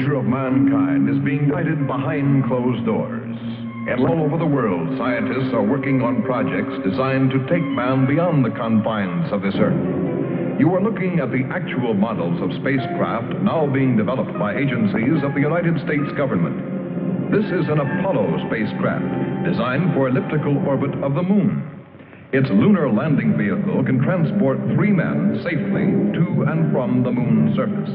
future of mankind is being guided behind closed doors. And all over the world, scientists are working on projects designed to take man beyond the confines of this Earth. You are looking at the actual models of spacecraft now being developed by agencies of the United States government. This is an Apollo spacecraft designed for elliptical orbit of the moon. Its lunar landing vehicle can transport 3 men safely to and from the moon's surface.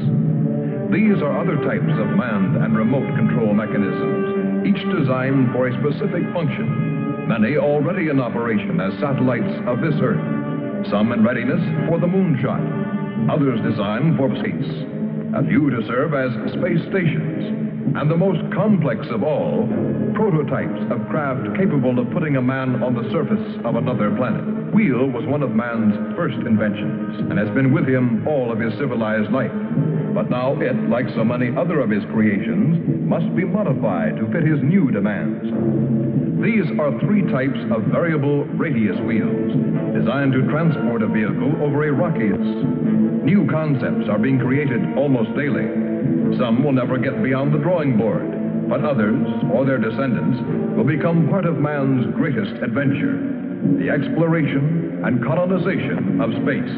These are other types of manned and remote control mechanisms, each designed for a specific function, many already in operation as satellites of this Earth, some in readiness for the moonshot, others designed for space, a few to serve as space stations, and the most complex of all, prototypes of craft capable of putting a man on the surface of another planet. Wheel was one of man's first inventions and has been with him all of his civilized life. But now it, like so many other of his creations, must be modified to fit his new demands. These are 3 types of variable radius wheels, designed to transport a vehicle over a rockiest. New concepts are being created almost daily. Some will never get beyond the drawing board, but others, or their descendants, will become part of man's greatest adventure, the exploration and colonization of space.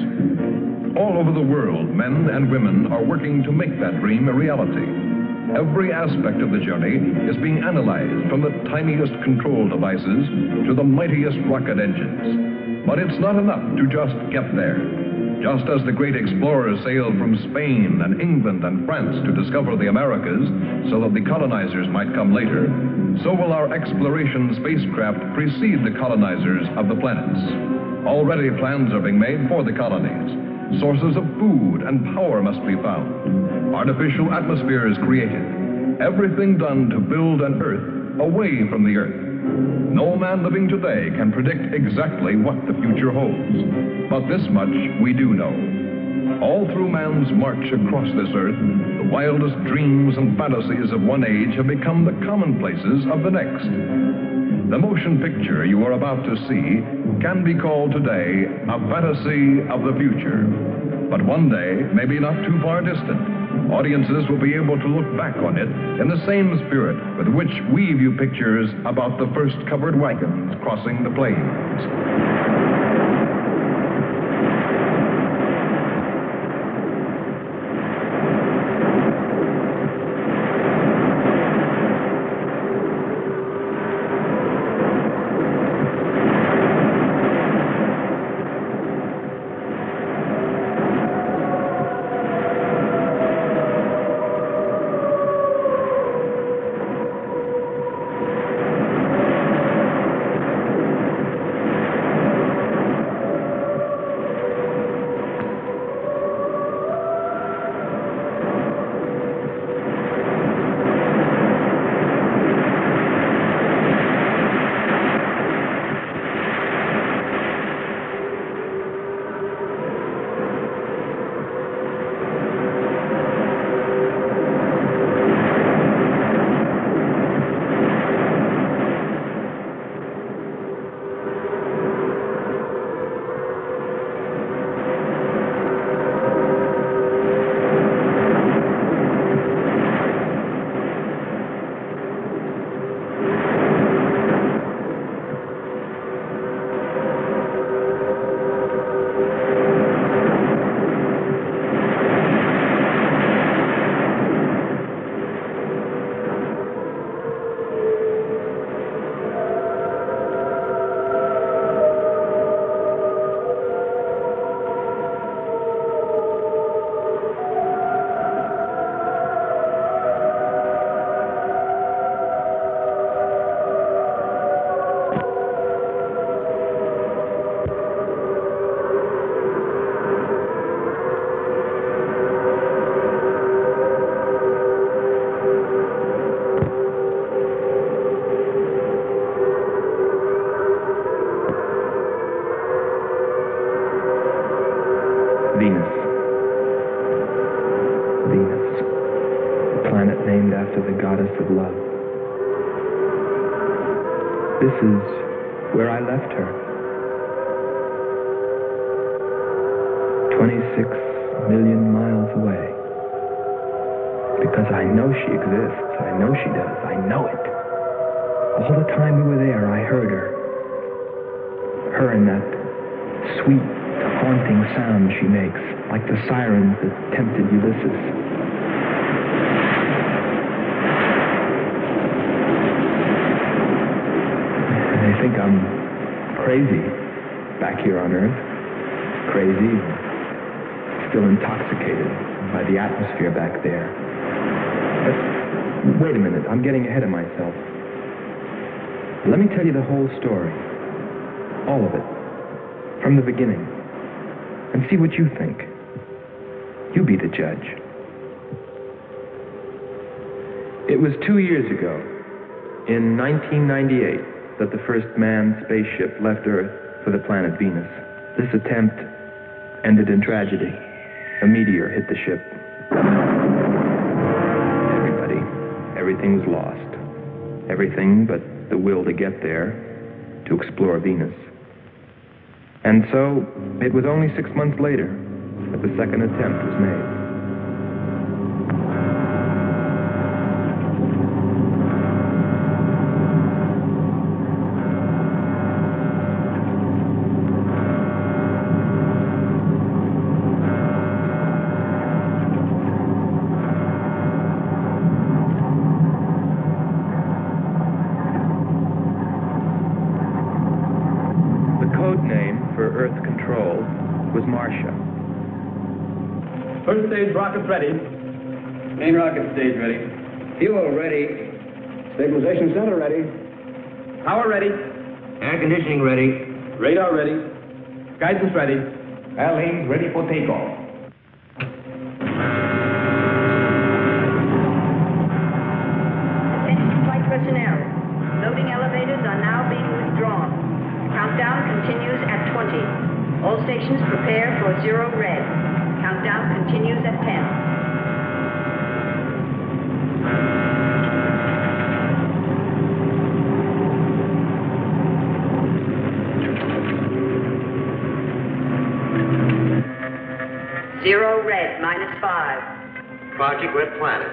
All over the world, men and women are working to make that dream a reality. Every aspect of the journey is being analyzed, from the tiniest control devices to the mightiest rocket engines. But it's not enough to just get there. Just as the great explorers sailed from Spain and England and France to discover the Americas so that the colonizers might come later, so will our exploration spacecraft precede the colonizers of the planets. Already plans are being made for the colonies. Sources of food and power must be found. Artificial atmospheres created. Everything done to build an Earth away from the Earth. No man living today can predict exactly what the future holds. But this much we do know. All through man's march across this Earth, the wildest dreams and fantasies of one age have become the commonplaces of the next. The motion picture you are about to see can be called today a fantasy of the future. But one day, maybe not too far distant, audiences will be able to look back on it in the same spirit with which we view pictures about the first covered wagons crossing the plains. Venus. Venus, a planet named after the goddess of love. This is where I left her. 26 million miles away. Because Because I know she exists. I know she does. I know it. All the time we were there, I heard her. Her and that sweet, haunting sound she makes, like the sirens that tempted Ulysses. They think I'm crazy back here on Earth. Crazy, still intoxicated by the atmosphere back there. But wait a minute, I'm getting ahead of myself. Let me tell you the whole story. All of it. From the beginning. And see what you think. You be the judge. It was 2 years ago, in 1998, that the first manned spaceship left Earth for the planet Venus. This attempt ended in tragedy. A meteor hit the ship. Everything was lost. Everything but the will to get there, to explore Venus. And so, it was only 6 months later that the second attempt was made. First stage rockets ready. Main rocket stage ready. Fuel ready. Stabilization center ready. Power ready. Air conditioning ready. Radar ready. Guidance ready. Airlane ready for takeoff. Attention flight personnel. Loading elevators are now being withdrawn. Countdown continues at 20. All stations prepare for 0 red. Countdown continues at 10. Zero red, -5. Project Red Planet.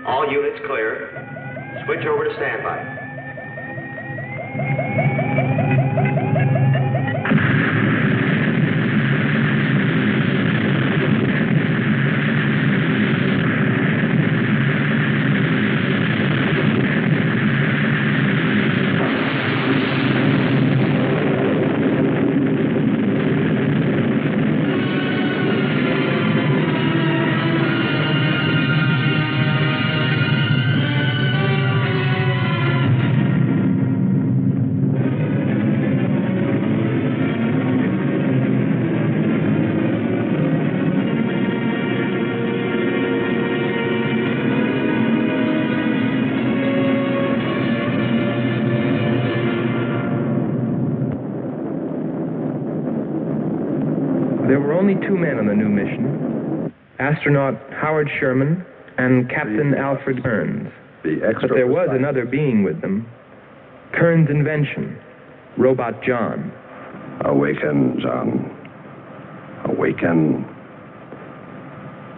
All units clear. Switch over to standby. There were only 2 men on the new mission, astronaut Howard Sherman and Captain Alfred Kearns. But there was another being with them, Kearns' invention, Robot John. Awaken, John. Awaken.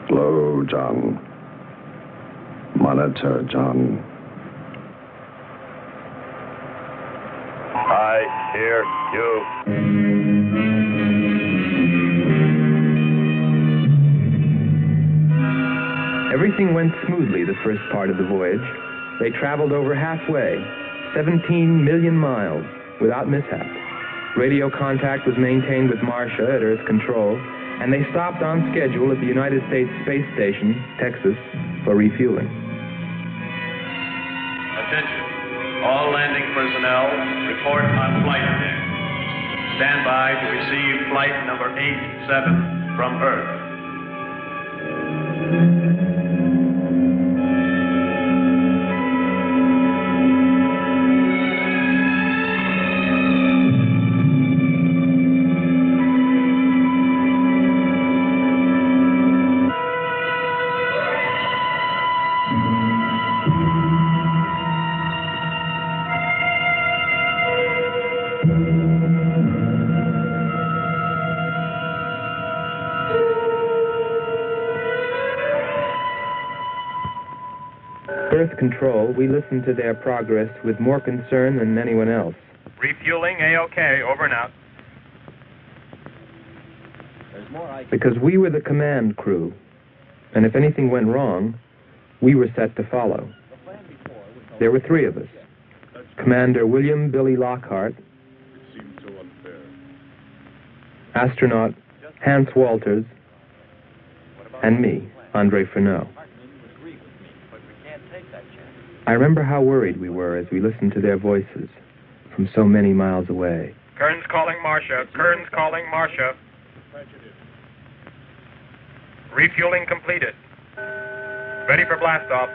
Glow, John. Monitor, John. I hear you. Everything went smoothly the first part of the voyage. They traveled over halfway, 17 million miles, without mishap. Radio contact was maintained with Marcia at Earth Control, and they stopped on schedule at the United States Space Station, Texas, for refueling. Attention. All landing personnel, report on flight deck. Stand by to receive flight number 87 from Earth. Earth Control, we listened to their progress with more concern than anyone else. Refueling A-OK, over and out. Because we were the command crew, and if anything went wrong, we were set to follow. There were three of us. Commander William Billy Lockhart, astronaut Hans Walters, and me, Andre Furneaux. I remember how worried we were as we listened to their voices from so many miles away. Kern's calling Marcia. Kern's calling Marcia. Refueling completed. Ready for blastoff.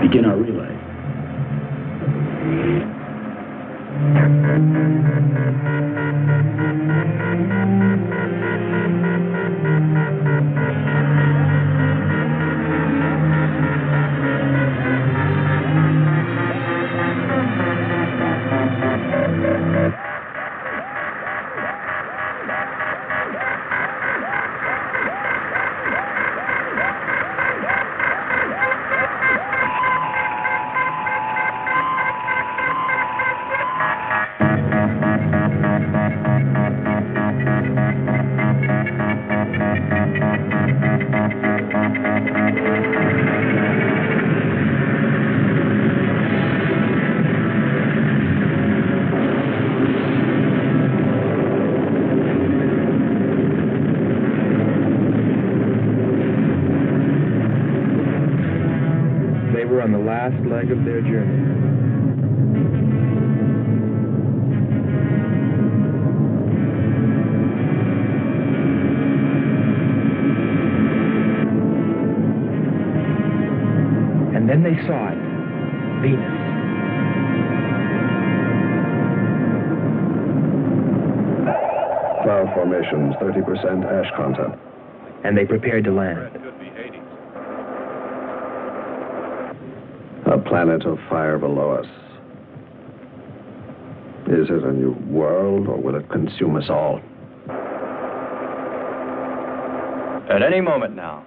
Begin our relay. On the last leg of their journey. And then they saw it, Venus. Cloud formations, 30% ash content. And they prepared to land. A planet of fire below us. Is it a new world, or will it consume us all? At any moment now.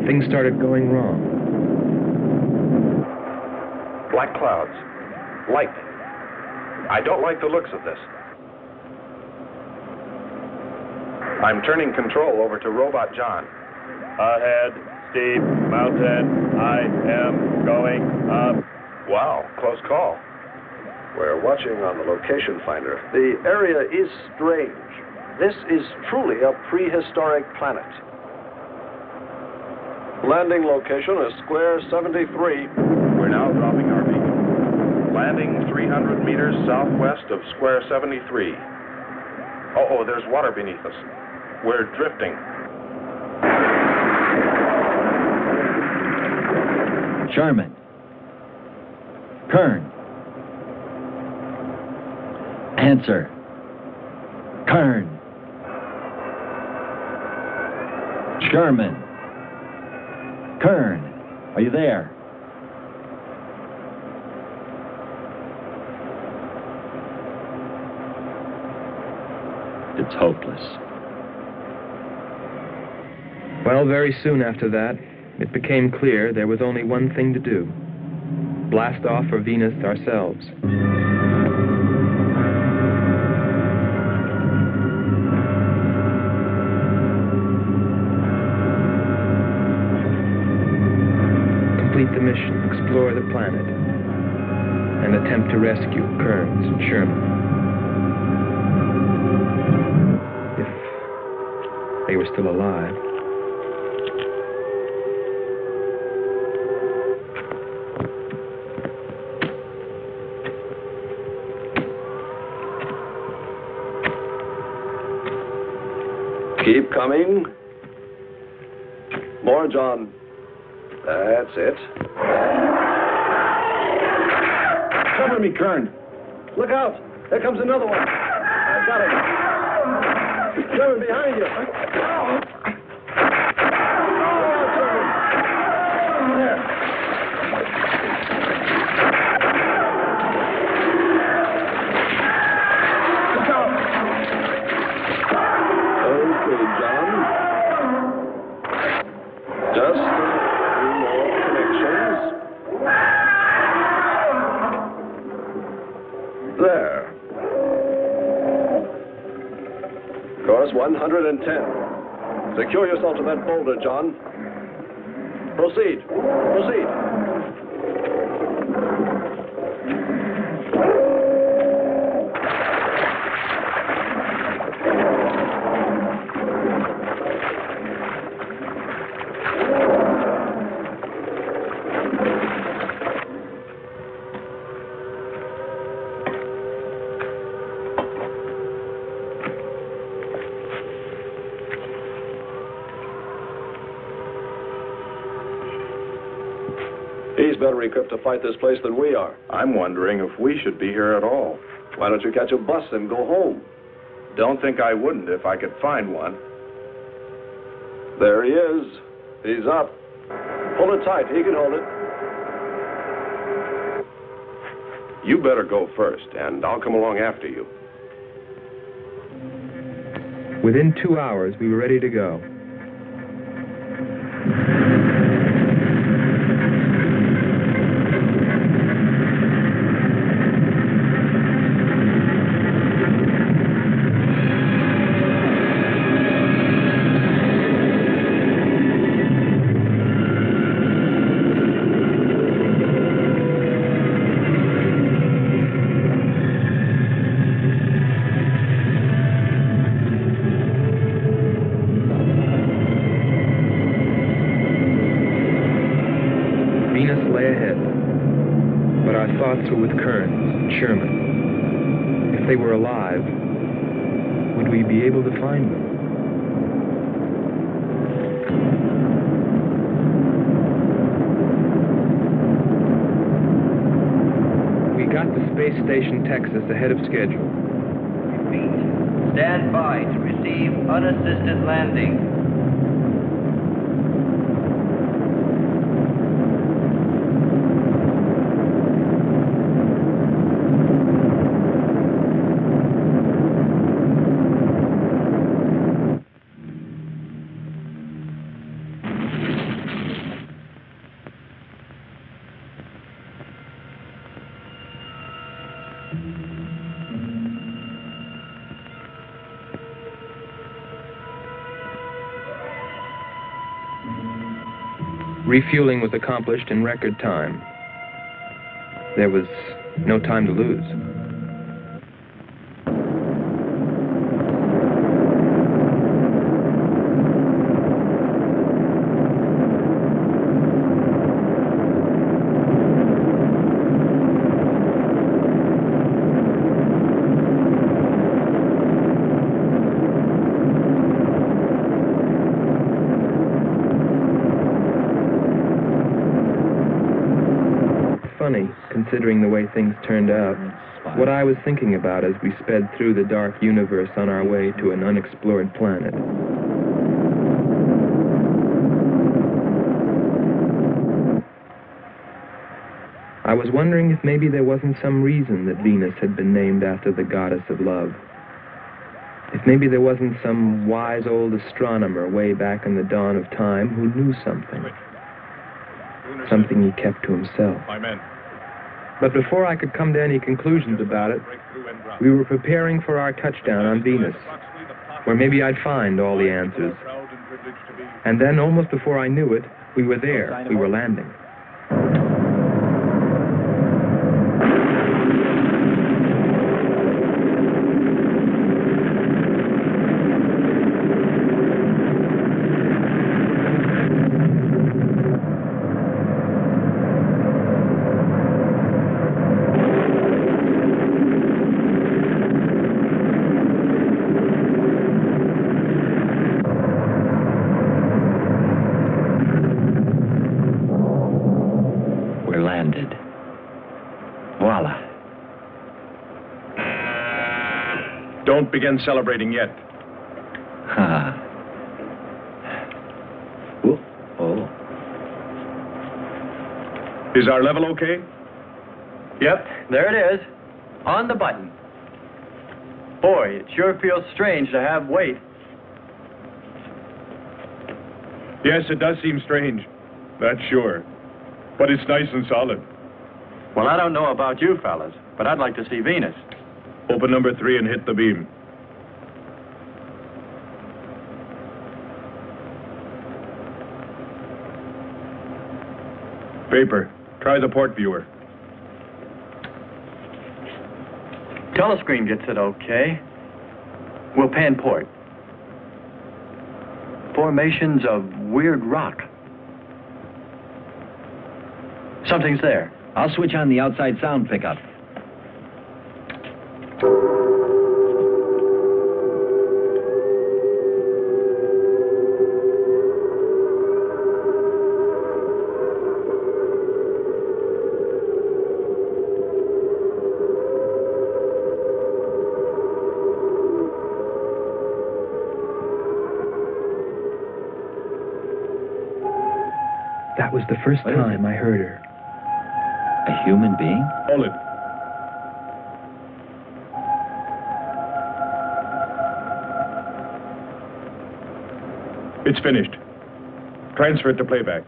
Things started going wrong. Black clouds. Lightning. I don't like the looks of this. I'm turning control over to Robot John. Ahead, steep mountain. I am going up. Wow, close call. We're watching on the location finder. The area is strange. This is truly a prehistoric planet. Landing location is square 73. We're now dropping our beacon. Landing 300 meters southwest of square 73. Oh, there's water beneath us. We're drifting. Sherman. Kern. Answer. Kern. Sherman. Kern, are you there? It's hopeless. Well, very soon after that, it became clear there was only one thing to do. Blast off for Venus ourselves. explore the planet and attempt to rescue Kearns and Sherman. If they were still alive. Keep coming. More, John. That's it. Cover me, Kern. Look out! There comes another one. I got him. Sherman, behind you. There. Course 110. Secure yourself to that boulder, John. Proceed. Proceed. He's better equipped to fight this place than we are. I'm wondering if we should be here at all. Why don't you catch a bus and go home? Don't think I wouldn't if I could find one. There he is. He's up. Hold it tight. He can hold it. You better go first, and I'll come along after you. Within 2 hours, we were ready to go. With Kearns and Sherman. If they were alive, would we be able to find them? We got to Space Station, Texas, ahead of schedule. Repeat. Stand by to receive unassisted landing. Refueling was accomplished in record time. There was no time to lose. Considering the way things turned out, what I was thinking about as we sped through the dark universe on our way to an unexplored planet. I was wondering if maybe there wasn't some reason that Venus had been named after the goddess of love. If maybe there wasn't some wise old astronomer way back in the dawn of time who knew something. Something he kept to himself. But before I could come to any conclusions about it, we were preparing for our touchdown on Venus, where maybe I'd find all the answers. And then, almost before I knew it, we were there. We were landing. Don't begin celebrating yet. Ha. Oh. Is our level okay? Yep, there it is. On the button. Boy, it sure feels strange to have weight. Yes, it does seem strange. That's sure. But it's nice and solid. Well, I don't know about you fellas, but I'd like to see Venus. Open number 3 and hit the beam. Vapor, try the port viewer. Telescreen gets it okay. We'll pan port. Formations of weird rock. Something's there. I'll switch on the outside sound pickup. That was the first time I heard her. A human being? Hold it. It's finished. Transfer it to playback.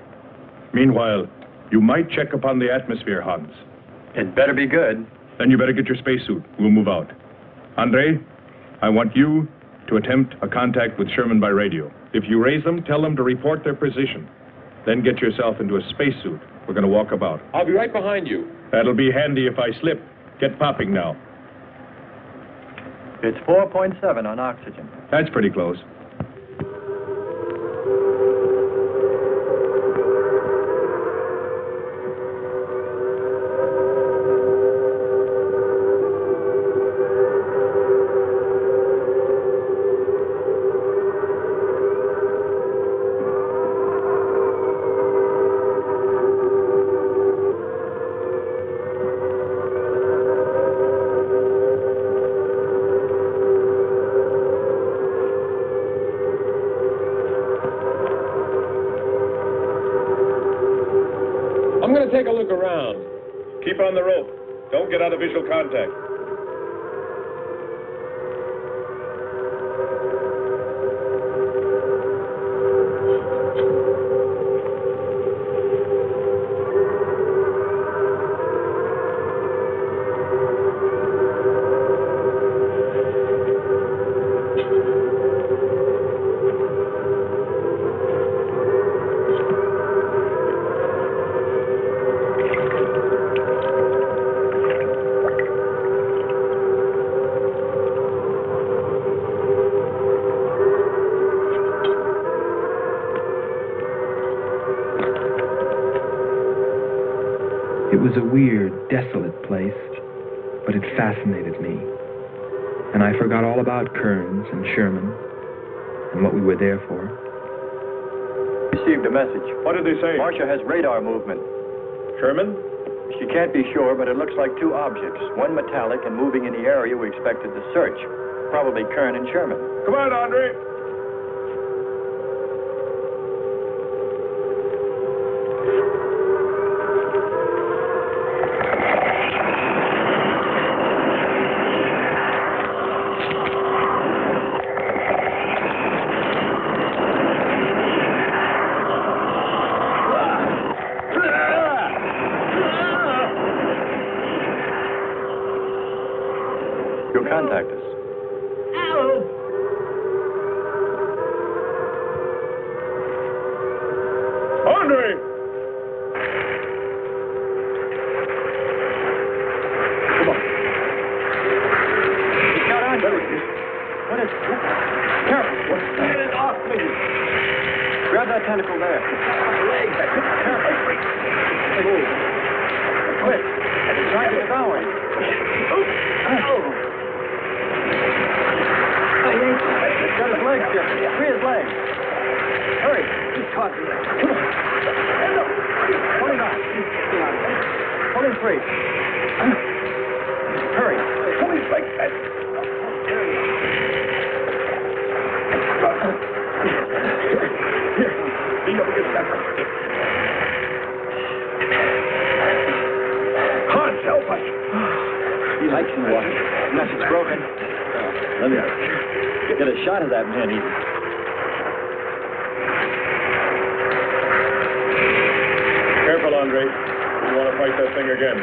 Meanwhile, you might check upon the atmosphere, Hans. It better be good. Then you better get your spacesuit. We'll move out. Andre, I want you to attempt a contact with Sherman by radio. If you raise them, tell them to report their position. Then get yourself into a spacesuit. We're going to walk about. I'll be right behind you. That'll be handy if I slip. Get popping now. It's 4.7 on oxygen. That's pretty close. I'm going to take a look around. Keep on the rope. Don't get out of visual contact. It was a weird, desolate place, but it fascinated me. And I forgot all about Kearns and Sherman and what we were there for. Received a message. What did they say? Marcia has radar movement. Sherman? She can't be sure, but it looks like two objects. One metallic and moving in the area we expected to search. Probably Kern and Sherman. Come on, Andre. You'll contact us. Andre! Come on. He's got on. What is... Careful. Get it off me. Grab that tentacle there. My leg. Careful. Move. Quick. It's trying to devour him. He's got his legs shifted. Free his legs. Hurry. He's caught. Come on. Pull him out. Pull him free. Hurry. Pull him like that. Let me get a shot of that man. Careful, Andre. You want to fight that thing again.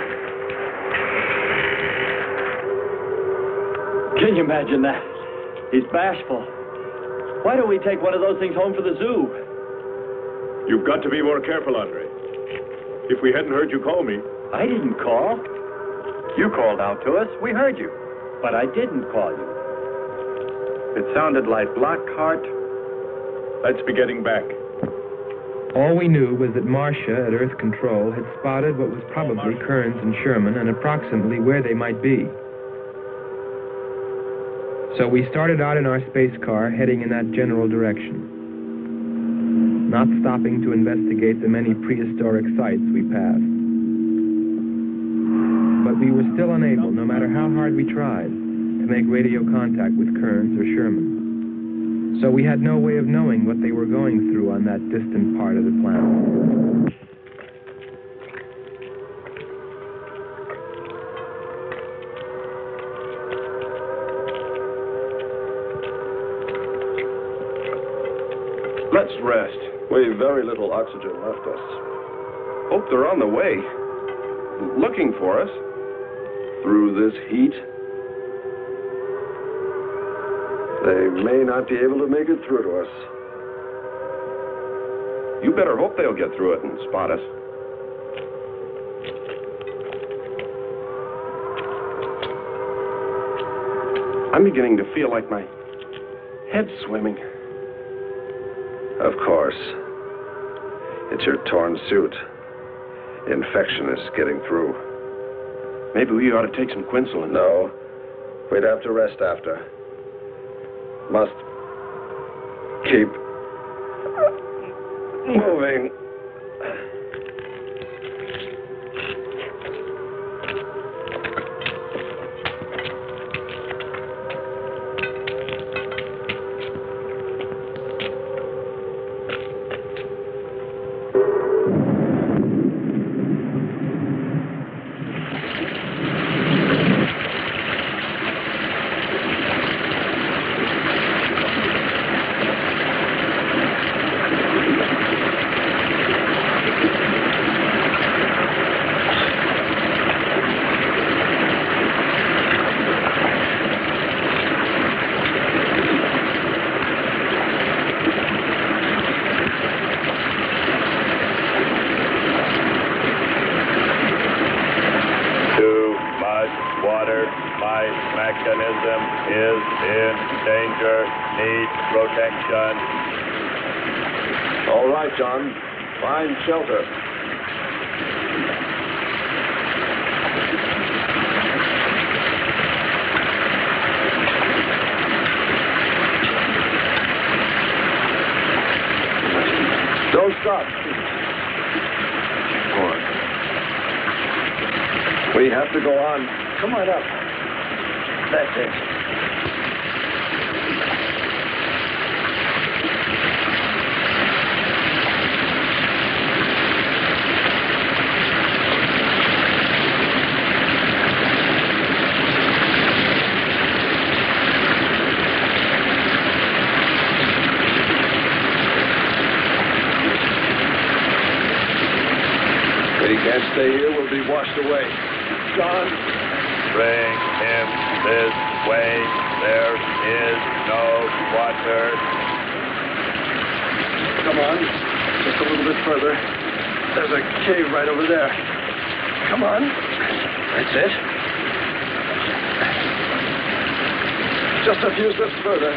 Can you imagine that? He's bashful. Why don't we take one of those things home for the zoo? You've got to be more careful, Andre. If we hadn't heard you call me... I didn't call. You called out to us. We heard you. But I didn't call you. It sounded like Lockhart. Let's be getting back. All we knew was that Marcia at Earth Control had spotted what was probably Kearns and Sherman and approximately where they might be. So we started out in our space car, heading in that general direction, not stopping to investigate the many prehistoric sites we passed. But we were still unable, no matter how hard we tried, to make radio contact with Kearns or Sherman. So we had no way of knowing what they were going through on that distant part of the planet. Let's rest. We've very little oxygen left us. Hope they're on the way. Looking for us. Through this heat, they may not be able to make it through to us. You better hope they'll get through it and spot us. I'm beginning to feel like my head's swimming. Of course. It's your torn suit. Infection is getting through. Maybe we ought to take some quinsulin. No. We'd have to rest after. Must keep moving. All right, John. Find shelter. Don't stop. Go on. We have to go on. Come on up. That's it. We can't stay here. We'll be washed away. John. Bring him this way. There is no water. Come on. Just a little bit further. There's a cave right over there. Come on. That's it. Just a few steps further.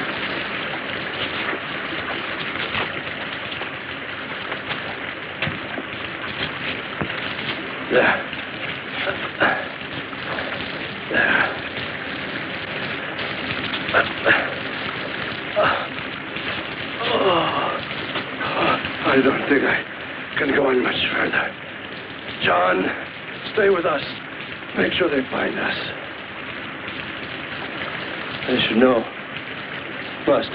There. There. I don't think I can go on much further. John, stay with us. Make sure they find us. They should know. Must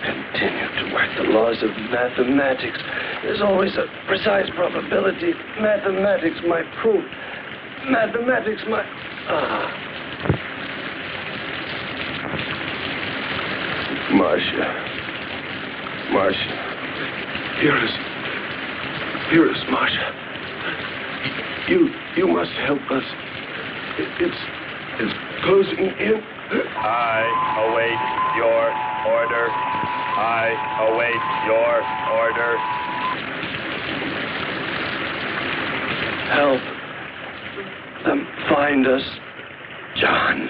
continue to work the laws of mathematics. There's always a precise probability. Mathematics might prove. Mathematics might... Marcia. Hear us, Marcia. You must help us. It's closing in. I await your order. I await your order. Help them find us, John.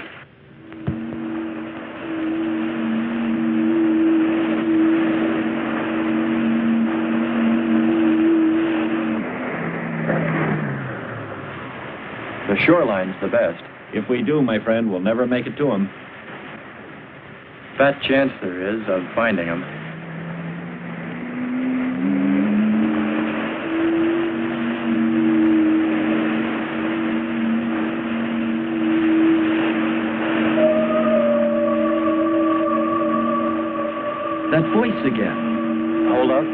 The shoreline's the best. If we do, my friend, we'll never make it to him. Fat chance there is of finding him. That voice again. Hold up.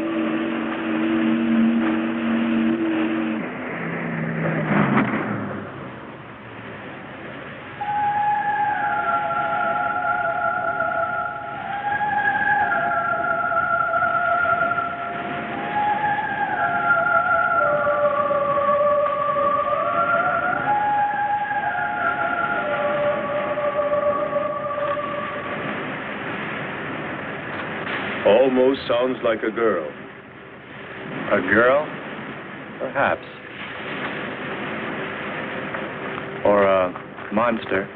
Almost sounds like a girl. A girl? Perhaps. Or a monster.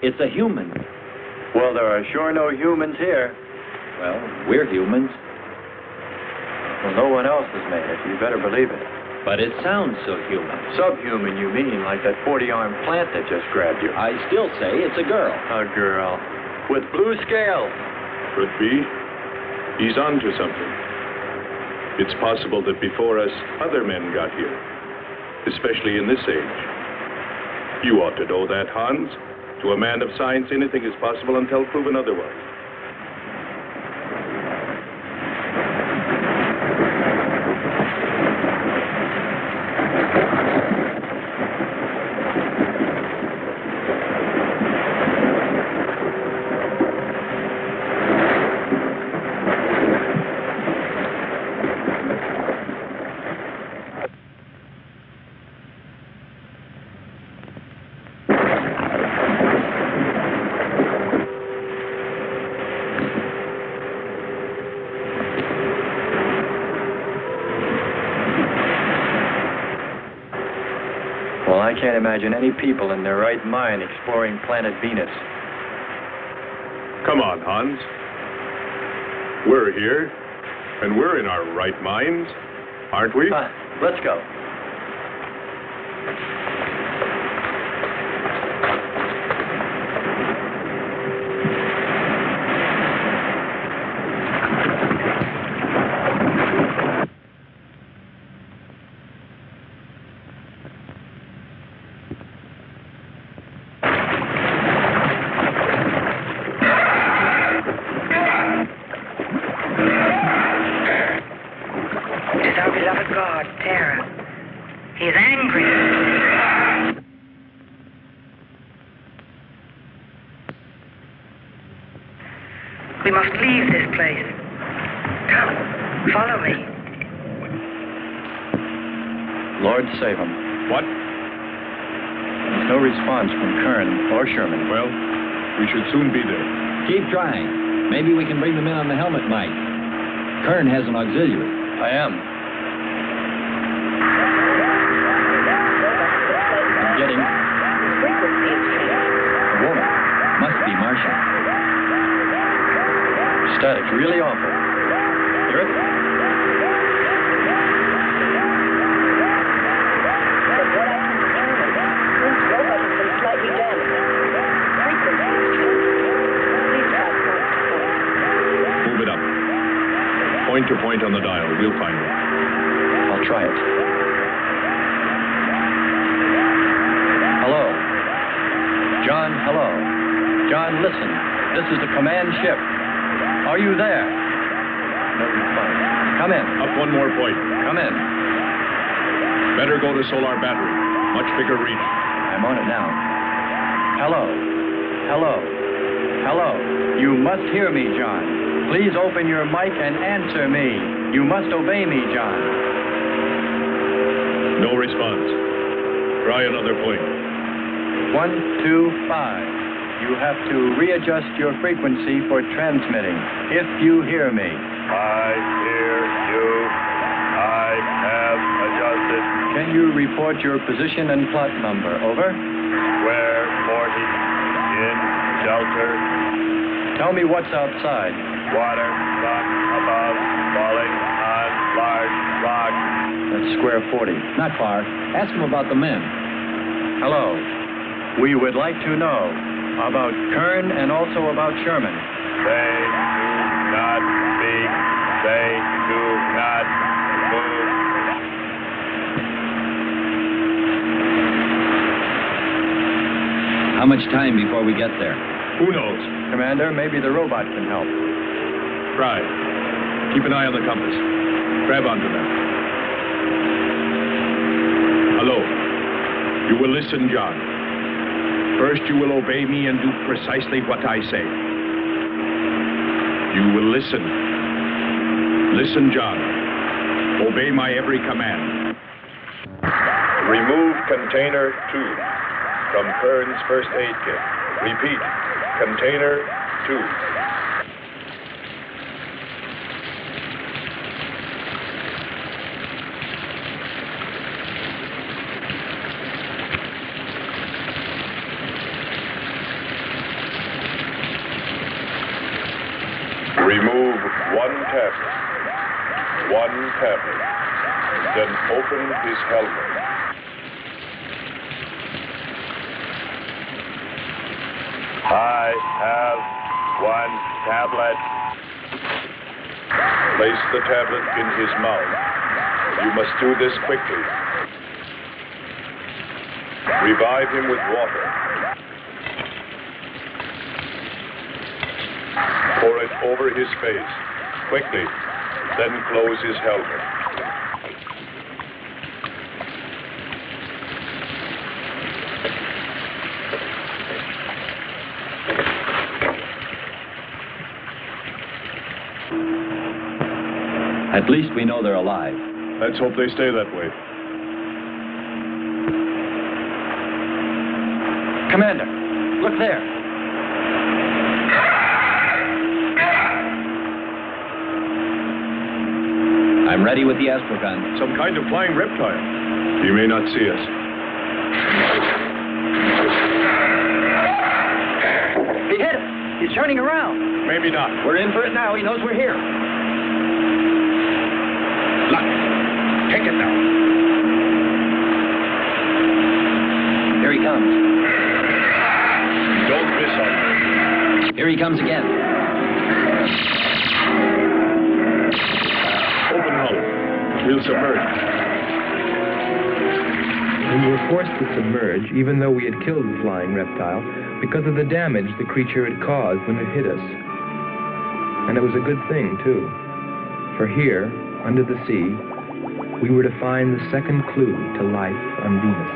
It's a human. Well, there are sure no humans here. Well, we're humans. Well, no one else has made it. You better believe it. But it sounds so human. Subhuman, you mean, like that 40-armed plant that just grabbed you. I still say it's a girl. A girl. With blue scales. Could be. He's onto something. It's possible that before us, other men got here. Especially in this age. You ought to know that, Hans. To a man of science, anything is possible until proven otherwise. I can't imagine any people in their right mind exploring planet Venus. Come on, Hans. We're here, and we're in our right minds, aren't we? Let's go. We must leave this place. Come, follow me. Lord save him. What? There's no response from Kern or Sherman. Well, we should soon be there. Keep trying. Maybe we can bring them in on the helmet mic. Kern has an auxiliary. I am. I'm getting... Frequency is changed. A woman. Must be Martian. Static, really awful. Hear it? From what I can determine, this robot has been slightly damaged. Frequency is changed. Please try point to point. Move it up. Point to point on the dial. We'll find it. I'll try it. Hello. John, hello. John, listen. This is the command ship. Are you there? No response. Come in. Up one more point. Come in. Better go to solar battery. Much bigger reach. I'm on it now. Hello. Hello. Hello. You must hear me, John. Please open your mic and answer me. You must obey me, John. No response. Try another point. 1, 2, 5. You have to readjust your frequency for transmitting, if you hear me. I hear you. I have adjusted. Can you report your position and plot number? Over. Square 40 in shelter. Tell me what's outside. Water, sun above, falling on large rock. That's square 40. Not far. Ask him about the men. Hello. We would like to know about Kern and also about Sherman. They do not speak. They do not move. How much time before we get there? Who knows? Commander, maybe the robot can help. Try. Keep an eye on the compass. Grab onto them. Hello. You will listen, John. First, you will obey me and do precisely what I say. You will listen. Listen, John. Obey my every command. Remove container 2 from Kern's first aid kit. Repeat, container 2. Remove 1 tablet. 1 tablet. Then open his helmet. I have 1 tablet. Place the tablet in his mouth. You must do this quickly. Revive him with water. Pour it over his face, quickly, then close his helmet. At least we know they're alive. Let's hope they stay that way. Commander, look there. I'm ready with the astrogun. Some kind of flying reptile. He may not see us. He hit him. He's turning around. Maybe not. We're in for it now. He knows we're here. Luck. Take it now. Here he comes. Don't miss him. Here he comes again. Open hull. We'll submerge. We were forced to submerge, even though we had killed the flying reptile, because of the damage the creature had caused when it hit us. And it was a good thing, too. For here, under the sea, we were to find the second clue to life on Venus.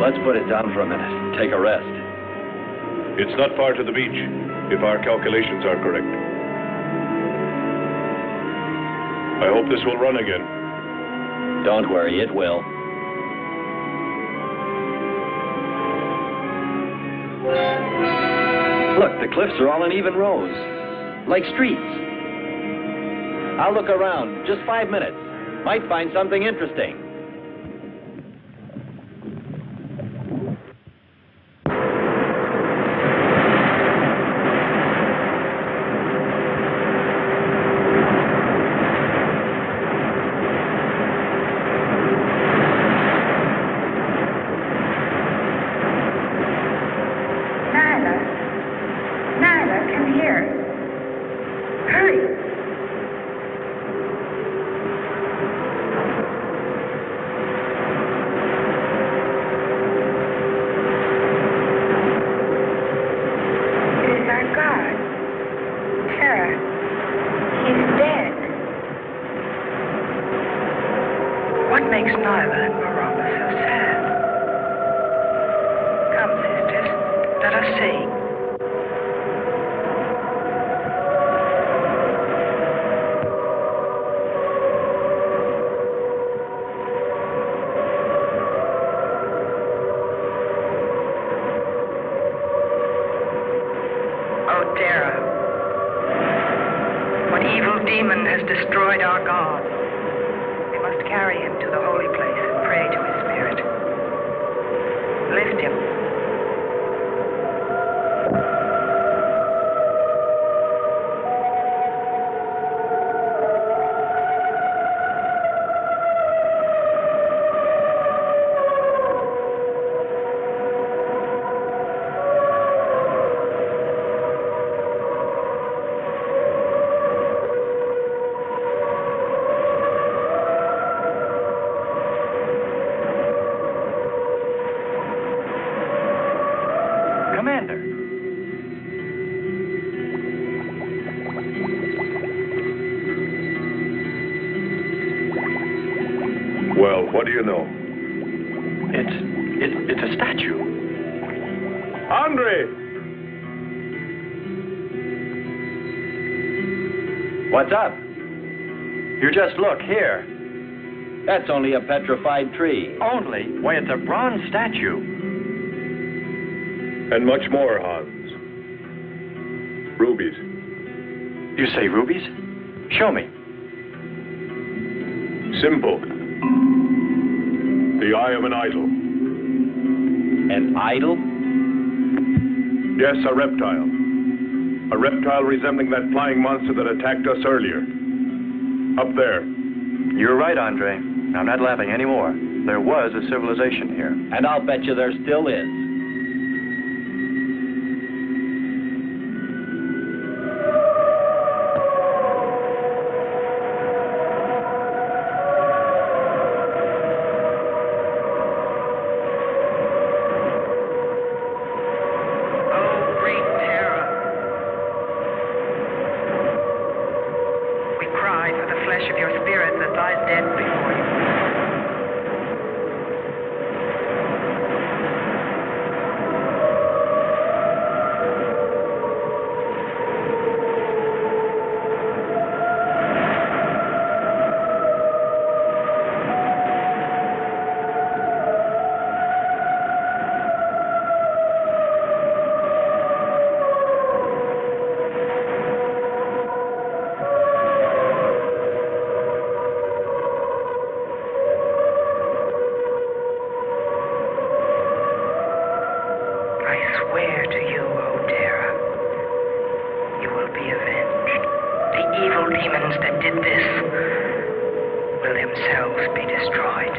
Let's put it down for a minute. Take a rest. It's not far to the beach, if our calculations are correct. I hope this will run again. Don't worry, it will. Look, the cliffs are all in even rows, like streets. I'll look around. Just 5 minutes. Might find something interesting. Well, what do you know? It's a statue. Andre! What's up? You just look here. That's only a petrified tree. Only? Why, it's a bronze statue. And much more, Hans. Rubies. You say rubies? Show me. Simple. The eye of an idol. An idol? Yes, a reptile. A reptile resembling that flying monster that attacked us earlier. Up there. You're right, Andre. I'm not laughing anymore. There was a civilization here. And I'll bet you there still is. demons that did this will themselves be destroyed.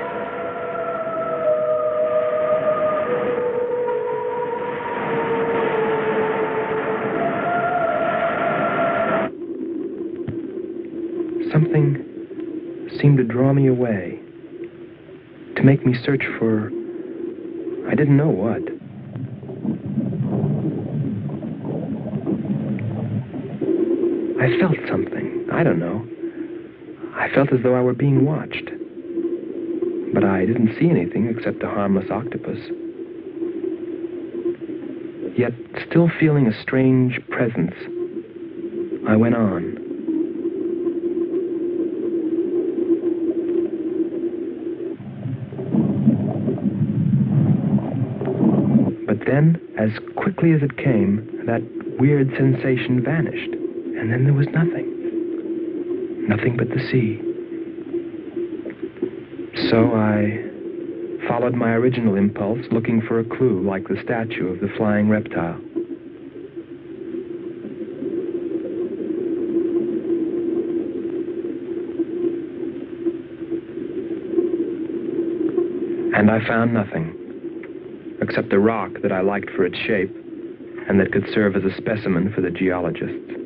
Something seemed to draw me away, to make me search for, I didn't know what. I felt something, I don't know. I felt as though I were being watched. But I didn't see anything except a harmless octopus. Yet, still feeling a strange presence, I went on. But then, as quickly as it came, that weird sensation vanished. And then there was nothing. Nothing but the sea. So I followed my original impulse, looking for a clue like the statue of the flying reptile. And I found nothing, except a rock that I liked for its shape and that could serve as a specimen for the geologists.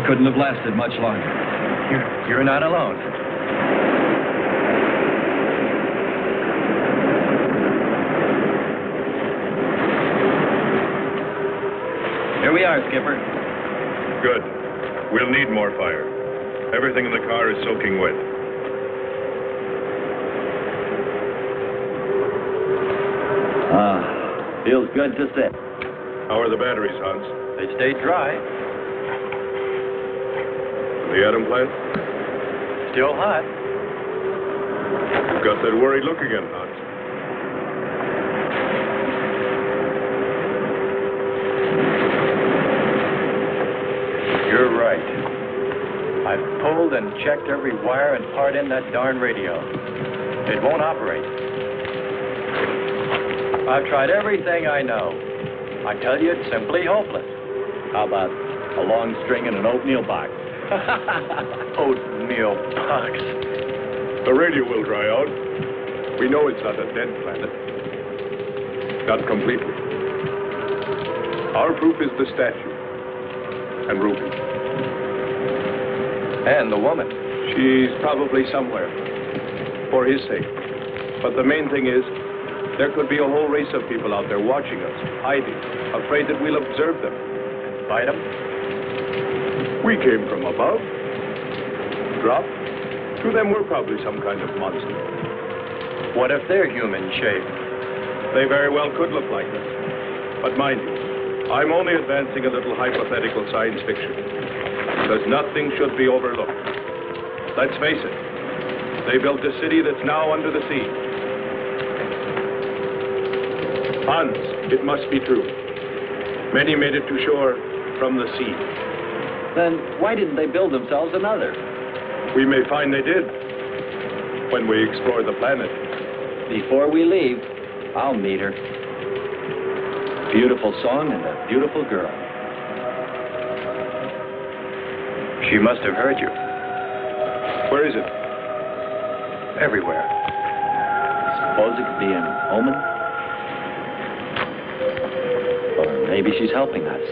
Couldn't have lasted much longer. You're not alone. Here we are, Skipper. Good. We'll need more fire. Everything in the car is soaking wet. Feels good to sit. How are the batteries, Hans? They stayed dry. The atom plant? Still hot. You've got that worried look again, Hans. You're right. I've pulled and checked every wire and part in that darn radio. It won't operate. I've tried everything I know. I tell you, it's simply hopeless. How about a long string and an oatmeal box? Oatmeal box. The radio will dry out. We know it's not a dead planet. Not completely. Our proof is the statue. And Ruby. And the woman. She's probably somewhere. For his sake. But the main thing is, there could be a whole race of people out there watching us, hiding, afraid that we'll observe them. And fight them? We came from above, dropped, To them, we're probably some kind of monster. What if they're human shaped? They very well could look like us. But mind you, I'm only advancing a little hypothetical science fiction. Because nothing should be overlooked. Let's face it, they built a city that's now under the sea. Hans, it must be true. Many made it to shore from the sea. Then why didn't they build themselves another? We may find they did when we explore the planet. Before we leave, I'll meet her. Beautiful song and a beautiful girl. She must have heard you. Where is it? Everywhere. Suppose it could be an omen? Or maybe she's helping us.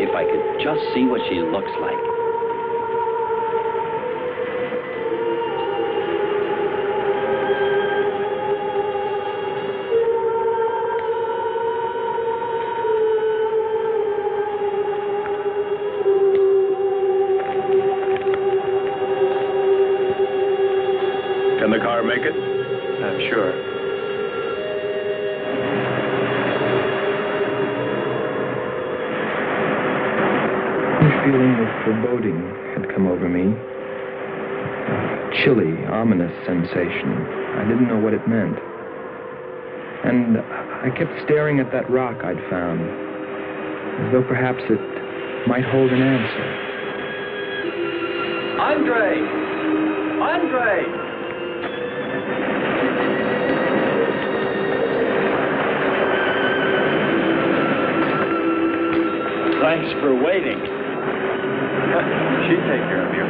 If I could just see what she looks like. Can the car make it? I'm sure. A feeling of foreboding had come over me. A chilly, ominous sensation. I didn't know what it meant. And I kept staring at that rock I'd found, as though perhaps it might hold an answer. Andre! Andre! Thanks for waiting. She'd take care of you.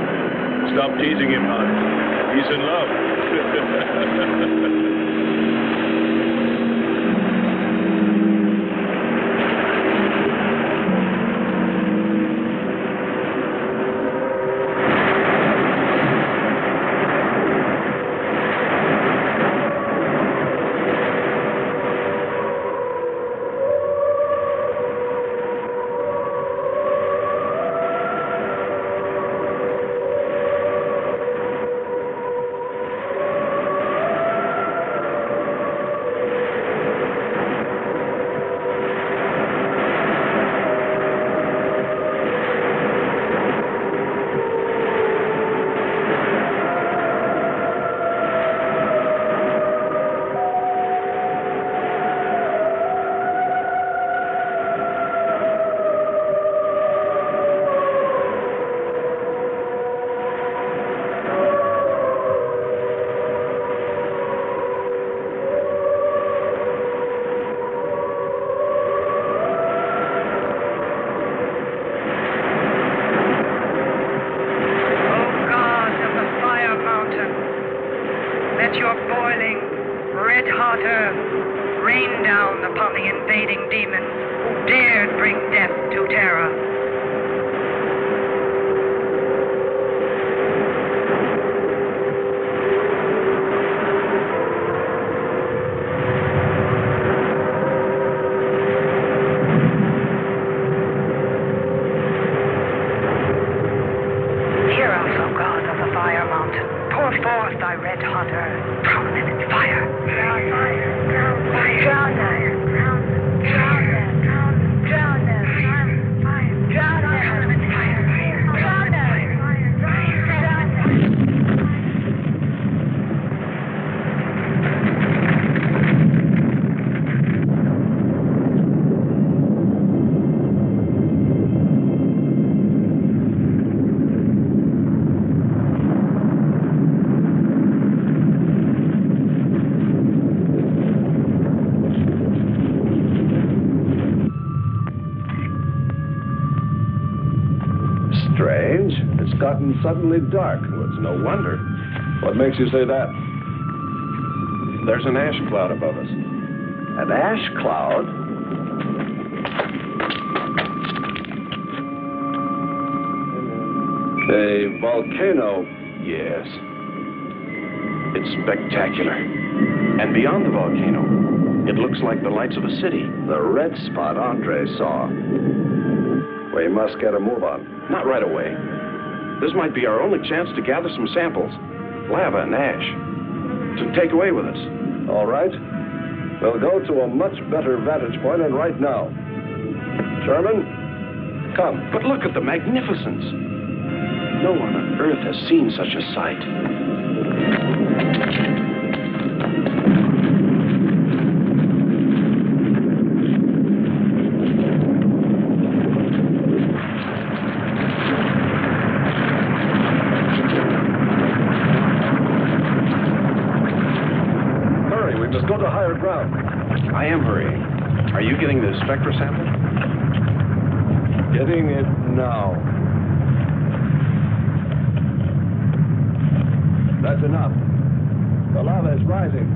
Stop teasing him, Hans. He's in love. Strange. It's gotten suddenly dark. Well, it's no wonder. What makes you say that? There's an ash cloud above us. An ash cloud? A volcano, yes. It's spectacular. And beyond the volcano, it looks like the lights of a city. The red spot Andre saw. We must get a move on. Not right away. This might be our only chance to gather some samples, lava and ash, to take away with us. All right. We'll go to a much better vantage point, and right now. Sherman, come. But look at the magnificence. No one on Earth has seen such a sight. Hurry, we must go to higher ground. I am hurrying. Are you getting the spectra sample? Getting it now. That's enough. The lava is rising.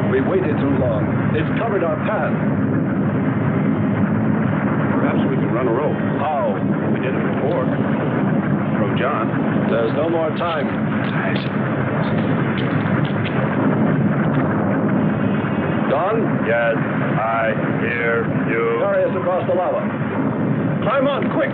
We waited too long. It's covered our path. Perhaps we can run a rope. How? We did it before. Throw John. There's no more time. Don? Yes, I hear you. Carry us across the lava. Climb on, quick!